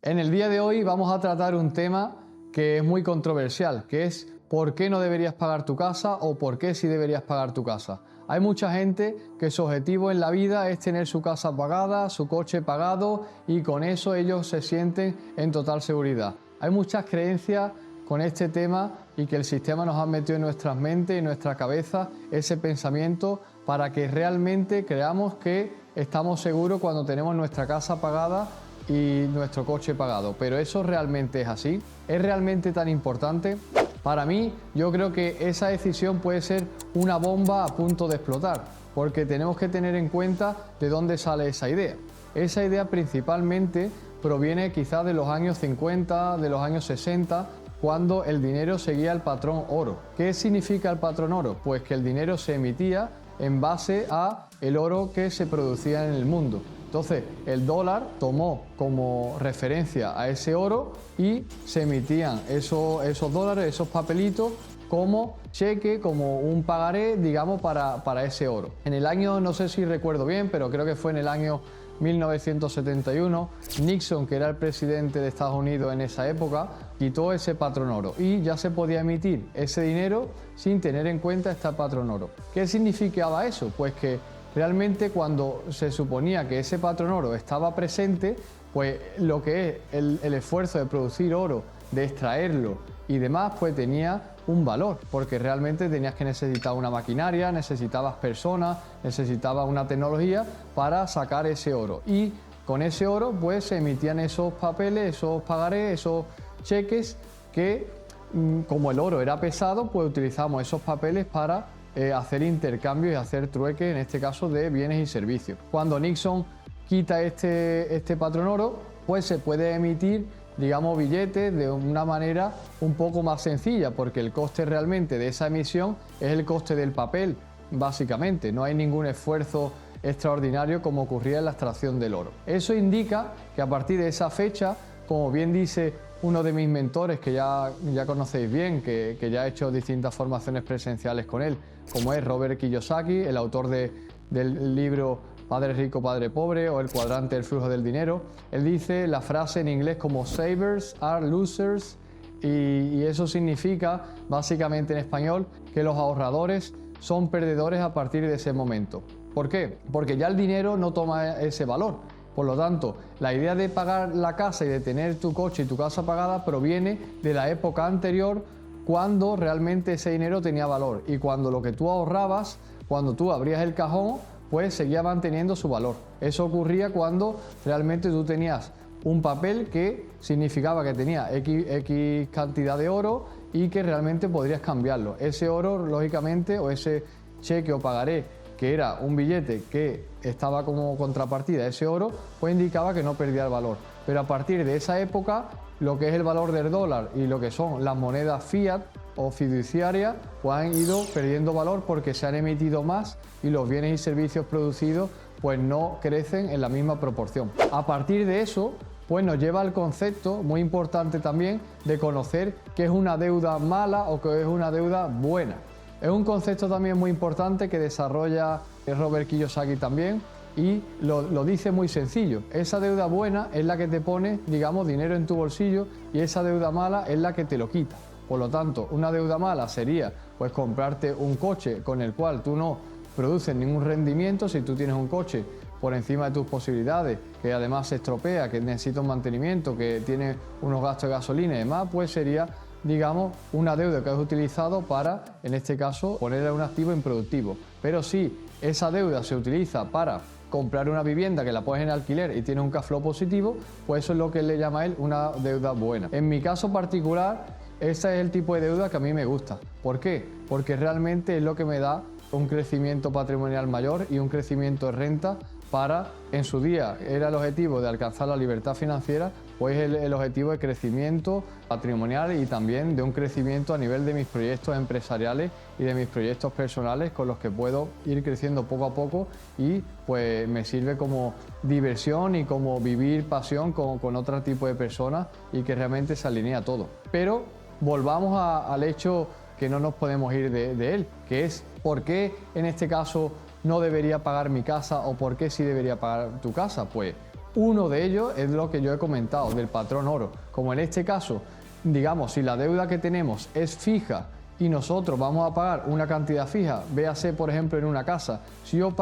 En el día de hoy vamos a tratar un tema que es muy controversial, que es ¿por qué no deberías pagar tu casa o por qué sí deberías pagar tu casa? Hay mucha gente que su objetivo en la vida es tener su casa pagada, su coche pagado y con eso ellos se sienten en total seguridad. Hay muchas creencias con este tema y que el sistema nos ha metido en nuestras mentes, en nuestra cabeza, ese pensamiento para que realmente creamos que estamos seguros cuando tenemos nuestra casa pagada y nuestro coche pagado. Pero ¿eso realmente es así? ¿Es realmente tan importante? Para mí, yo creo que esa decisión puede ser una bomba a punto de explotar, porque tenemos que tener en cuenta de dónde sale esa idea. Esa idea principalmente proviene quizás de los años 50, de los años 60, cuando el dinero seguía el patrón oro. ¿Qué significa el patrón oro? Pues que el dinero se emitía en base a el oro que se producía en el mundo. Entonces, el dólar tomó como referencia a ese oro y se emitían esos dólares, esos papelitos, como cheque, como un pagaré, digamos, para ese oro. En el año, no sé si recuerdo bien, pero creo que fue en el año 1971, Nixon, que era el presidente de Estados Unidos en esa época, quitó ese patrón oro y ya se podía emitir ese dinero sin tener en cuenta este patrón oro. ¿Qué significaba eso? Pues que realmente cuando se suponía que ese patrón oro estaba presente, pues lo que es el esfuerzo de producir oro, de extraerlo y demás, pues tenía un valor, porque realmente tenías que necesitar una maquinaria, necesitabas personas, necesitabas una tecnología para sacar ese oro. Y con ese oro pues se emitían esos papeles, esos pagarés, esos cheques que, como el oro era pesado, pues utilizamos esos papeles para hacer intercambios y hacer trueque, en este caso de bienes y servicios. Cuando Nixon quita este patrón oro, pues se puede emitir, digamos, billetes de una manera un poco más sencilla, porque el coste realmente de esa emisión es el coste del papel, básicamente. No hay ningún esfuerzo extraordinario como ocurría en la extracción del oro. Eso indica que a partir de esa fecha, como bien dice uno de mis mentores que ya conocéis bien, que ya he hecho distintas formaciones presenciales con él, como es Robert Kiyosaki, el autor del libro Padre Rico, Padre Pobre o El Cuadrante del Flujo del Dinero. Él dice la frase en inglés como savers are losers y eso significa básicamente en español que los ahorradores son perdedores a partir de ese momento. ¿Por qué? Porque ya el dinero no toma ese valor. Por lo tanto, la idea de pagar la casa y de tener tu coche y tu casa pagada proviene de la época anterior, cuando realmente ese dinero tenía valor y cuando lo que tú ahorrabas, cuando tú abrías el cajón, pues seguía manteniendo su valor. Eso ocurría cuando realmente tú tenías un papel que significaba que tenía X cantidad de oro y que realmente podrías cambiarlo. Ese oro, lógicamente, o ese cheque o pagaré, que era un billete que estaba como contrapartida a ese oro, pues indicaba que no perdía el valor. Pero a partir de esa época, lo que es el valor del dólar y lo que son las monedas fiat o fiduciarias, pues han ido perdiendo valor porque se han emitido más y los bienes y servicios producidos pues no crecen en la misma proporción. A partir de eso, pues nos lleva al concepto muy importante también de conocer qué es una deuda mala o qué es una deuda buena. Es un concepto también muy importante que desarrolla Robert Kiyosaki también y lo dice muy sencillo. Esa deuda buena es la que te pone, digamos, dinero en tu bolsillo y esa deuda mala es la que te lo quita. Por lo tanto, una deuda mala sería pues comprarte un coche con el cual tú no produces ningún rendimiento. Si tú tienes un coche por encima de tus posibilidades, que además se estropea, que necesita un mantenimiento, que tiene unos gastos de gasolina y demás, pues sería, digamos, una deuda que has utilizado para, en este caso, ponerle un activo improductivo. Pero si esa deuda se utiliza para comprar una vivienda que la pones en alquiler y tiene un cash flow positivo, pues eso es lo que le llama a él una deuda buena. En mi caso particular, ese es el tipo de deuda que a mí me gusta. ¿Por qué? Porque realmente es lo que me da un crecimiento patrimonial mayor y un crecimiento de renta para, en su día era el objetivo de alcanzar la libertad financiera, pues el objetivo de crecimiento patrimonial y también de un crecimiento a nivel de mis proyectos empresariales y de mis proyectos personales con los que puedo ir creciendo poco a poco y pues me sirve como diversión y como vivir pasión con otro tipo de personas y que realmente se alinea todo. Pero volvamos al hecho que no nos podemos ir de él, que es por qué en este caso no debería pagar mi casa o por qué sí debería pagar tu casa. Pues Uno de ellos es lo que yo he comentado, del patrón oro. Como en este caso, digamos, si la deuda que tenemos es fija y nosotros vamos a pagar una cantidad fija, véase por ejemplo en una casa, si yo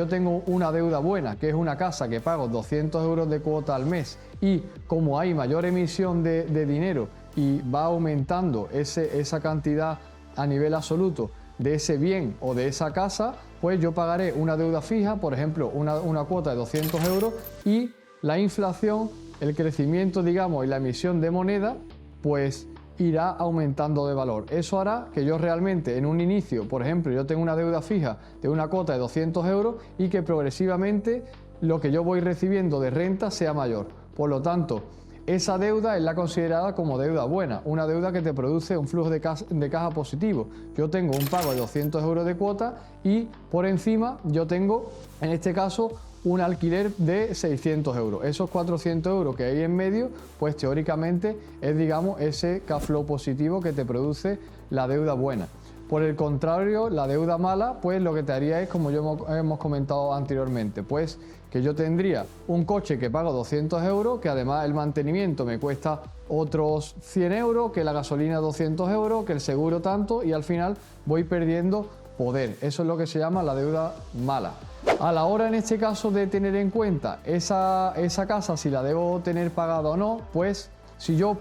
tengo una deuda buena, que es una casa que pago 200 euros de cuota al mes y como hay mayor emisión de dinero y va aumentando esa cantidad a nivel absoluto de ese bien o de esa casa, pues yo pagaré una deuda fija, por ejemplo, una cuota de 200 euros y la inflación, el crecimiento, digamos, y la emisión de moneda, pues irá aumentando de valor. Eso hará que yo realmente en un inicio, por ejemplo, yo tengo una deuda fija de una cuota de 200 euros y que progresivamente lo que yo voy recibiendo de renta sea mayor. Por lo tanto, esa deuda es la considerada como deuda buena, una deuda que te produce un flujo de caja positivo. Yo tengo un pago de 200 euros de cuota y por encima yo tengo, en este caso, un alquiler de 600 euros. Esos 400 euros que hay en medio, pues teóricamente es, digamos, ese cash flow positivo que te produce la deuda buena. Por el contrario, la deuda mala, pues lo que te haría es, como hemos comentado anteriormente, pues que yo tendría un coche que pago 200 euros, que además el mantenimiento me cuesta otros 100 euros, que la gasolina 200 euros, que el seguro tanto, y al final voy perdiendo poder. Eso es lo que se llama la deuda mala. A la hora en este caso de tener en cuenta esa casa, si la debo tener pagada o no, pues si yo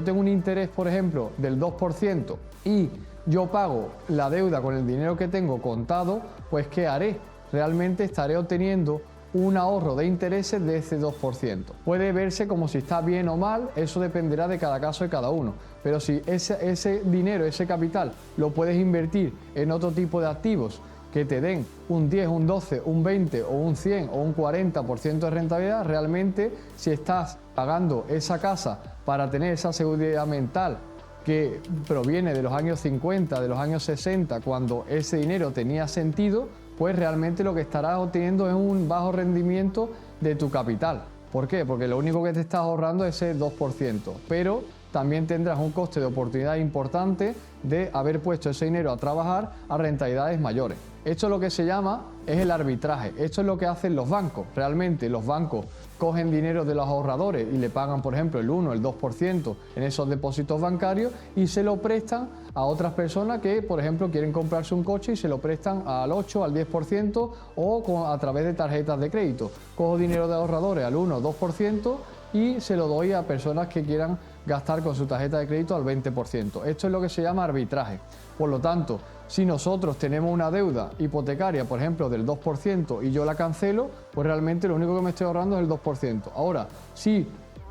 tengo un interés, por ejemplo, del 2% y yo pago la deuda con el dinero que tengo contado, pues ¿qué haré? Realmente estaré obteniendo un ahorro de intereses de ese 2%. Puede verse como si está bien o mal, eso dependerá de cada caso de cada uno, pero si ese dinero, ese capital, lo puedes invertir en otro tipo de activos que te den un 10, un 12, un 20 o un 100 o un 40% de rentabilidad, realmente si estás pagando esa casa para tener esa seguridad mental que proviene de los años 50, de los años 60, cuando ese dinero tenía sentido, pues realmente lo que estarás obteniendo es un bajo rendimiento de tu capital. ¿Por qué? Porque lo único que te estás ahorrando es ese 2%, pero también tendrás un coste de oportunidad importante de haber puesto ese dinero a trabajar a rentabilidades mayores. Esto es lo que se llama es el arbitraje. Esto es lo que hacen los bancos. Realmente los bancos cogen dinero de los ahorradores y le pagan, por ejemplo, el 1, el 2% en esos depósitos bancarios y se lo prestan a otras personas que, por ejemplo, quieren comprarse un coche y se lo prestan al 8, al 10% o a través de tarjetas de crédito. Cojo dinero de ahorradores al 1, 2% y se lo doy a personas que quieran gastar con su tarjeta de crédito al 20%. Esto es lo que se llama arbitraje. Por lo tanto, si nosotros tenemos una deuda hipotecaria, por ejemplo, del 2% y yo la cancelo, pues realmente lo único que me estoy ahorrando es el 2%. Ahora, si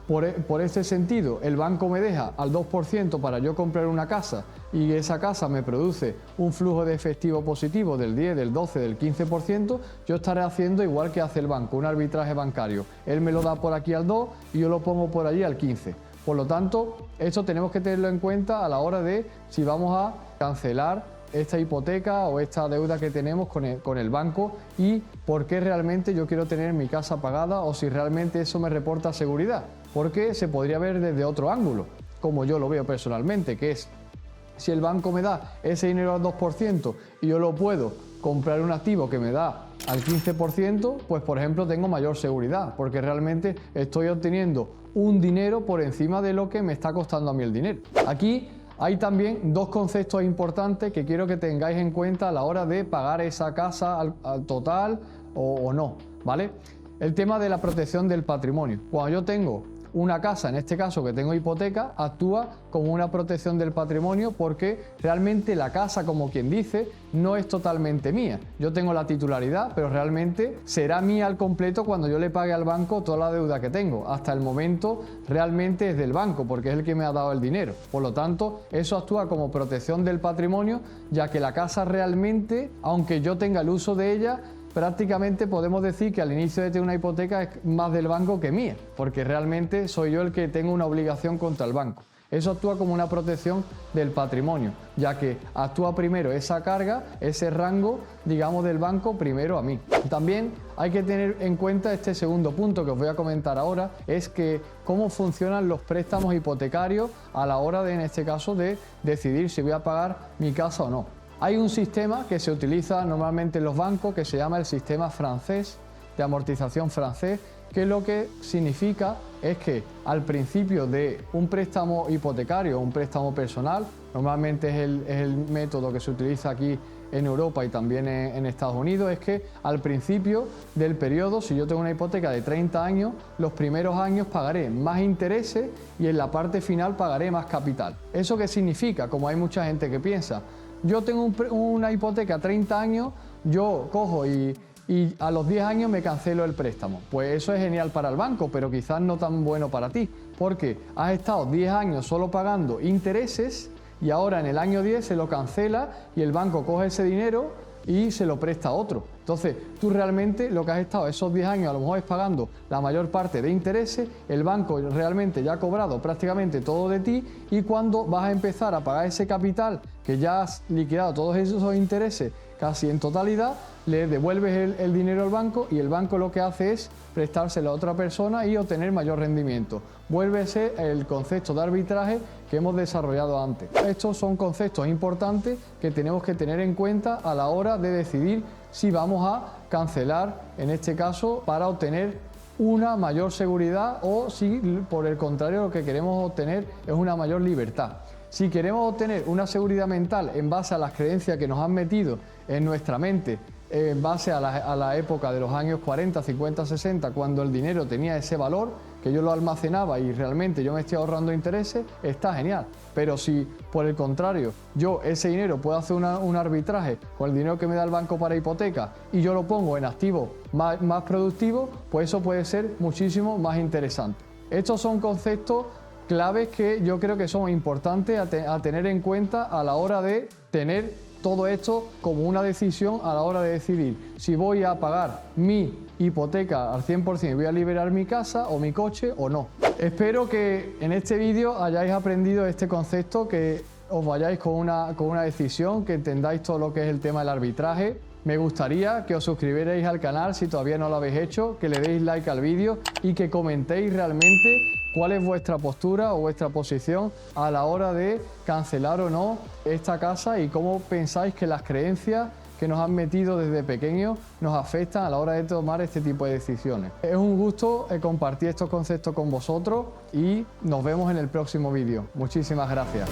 por este sentido el banco me deja al 2% para yo comprar una casa y esa casa me produce un flujo de efectivo positivo del 10, del 12, del 15%, yo estaré haciendo igual que hace el banco, un arbitraje bancario. Él me lo da por aquí al 2 y yo lo pongo por allí al 15%. Por lo tanto, esto tenemos que tenerlo en cuenta a la hora de si vamos a cancelar esta hipoteca o esta deuda que tenemos con el banco y por qué realmente yo quiero tener mi casa pagada o si realmente eso me reporta seguridad. Porque se podría ver desde otro ángulo, como yo lo veo personalmente, que es si el banco me da ese dinero al 2% y yo lo puedo comprar un activo que me da al 15%, pues por ejemplo tengo mayor seguridad, porque realmente estoy obteniendo un dinero por encima de lo que me está costando a mí el dinero. Aquí hay también dos conceptos importantes que quiero que tengáis en cuenta a la hora de pagar esa casa al total o no, ¿vale? El tema de la protección del patrimonio. Cuando yo tengo una casa, en este caso que tengo hipoteca, actúa como una protección del patrimonio porque realmente la casa, como quien dice, no es totalmente mía. Yo tengo la titularidad, pero realmente será mía al completo cuando yo le pague al banco toda la deuda que tengo. Hasta el momento realmente es del banco porque es el que me ha dado el dinero. Por lo tanto, eso actúa como protección del patrimonio, ya que la casa realmente, aunque yo tenga el uso de ella, prácticamente podemos decir que al inicio de tener una hipoteca es más del banco que mía, porque realmente soy yo el que tengo una obligación contra el banco. Eso actúa como una protección del patrimonio, ya que actúa primero esa carga, ese rango, digamos, del banco primero a mí. También hay que tener en cuenta este segundo punto que os voy a comentar ahora, es que cómo funcionan los préstamos hipotecarios a la hora de, en este caso, de decidir si voy a pagar mi casa o no. Hay un sistema que se utiliza normalmente en los bancos que se llama el sistema francés, de amortización francés, que lo que significa es que al principio de un préstamo hipotecario, un préstamo personal, normalmente es el método que se utiliza aquí en Europa y también en Estados Unidos, es que al principio del periodo, si yo tengo una hipoteca de 30 años, los primeros años pagaré más intereses y en la parte final pagaré más capital. ¿Eso qué significa? Como hay mucha gente que piensa, yo tengo una hipoteca a 30 años, yo cojo y a los 10 años me cancelo el préstamo. Pues eso es genial para el banco, pero quizás no tan bueno para ti, porque has estado 10 años solo pagando intereses y ahora en el año 10 se lo cancela y el banco coge ese dinero y se lo presta a otro. Entonces, tú realmente lo que has estado esos 10 años a lo mejor es pagando la mayor parte de intereses, el banco realmente ya ha cobrado prácticamente todo de ti y cuando vas a empezar a pagar ese capital que ya has liquidado todos esos intereses casi en totalidad, le devuelves el dinero al banco y el banco lo que hace es prestárselo a otra persona y obtener mayor rendimiento. Vuelve a ser el concepto de arbitraje que hemos desarrollado antes. Estos son conceptos importantes que tenemos que tener en cuenta a la hora de decidir si vamos a cancelar, en este caso, para obtener una mayor seguridad o si por el contrario lo que queremos obtener es una mayor libertad. Si queremos obtener una seguridad mental en base a las creencias que nos han metido en nuestra mente, en base a la época de los años 40, 50, 60, cuando el dinero tenía ese valor, que yo lo almacenaba y realmente yo me estoy ahorrando intereses, está genial. Pero si por el contrario yo ese dinero puedo hacer un arbitraje con el dinero que me da el banco para hipoteca y yo lo pongo en activos más productivos, pues eso puede ser muchísimo más interesante. Estos son conceptos claves que yo creo que son importantes a tener en cuenta a la hora de tener todo esto como una decisión a la hora de decidir si voy a pagar mi hipoteca al 100% y voy a liberar mi casa o mi coche o no. Espero que en este vídeo hayáis aprendido este concepto, que os vayáis con una decisión, que entendáis todo lo que es el tema del arbitraje. Me gustaría que os suscribierais al canal si todavía no lo habéis hecho, que le deis like al vídeo y que comentéis realmente cuál es vuestra postura o vuestra posición a la hora de cancelar o no esta casa y cómo pensáis que las creencias que nos han metido desde pequeños nos afectan a la hora de tomar este tipo de decisiones. Es un gusto compartir estos conceptos con vosotros y nos vemos en el próximo vídeo. Muchísimas gracias.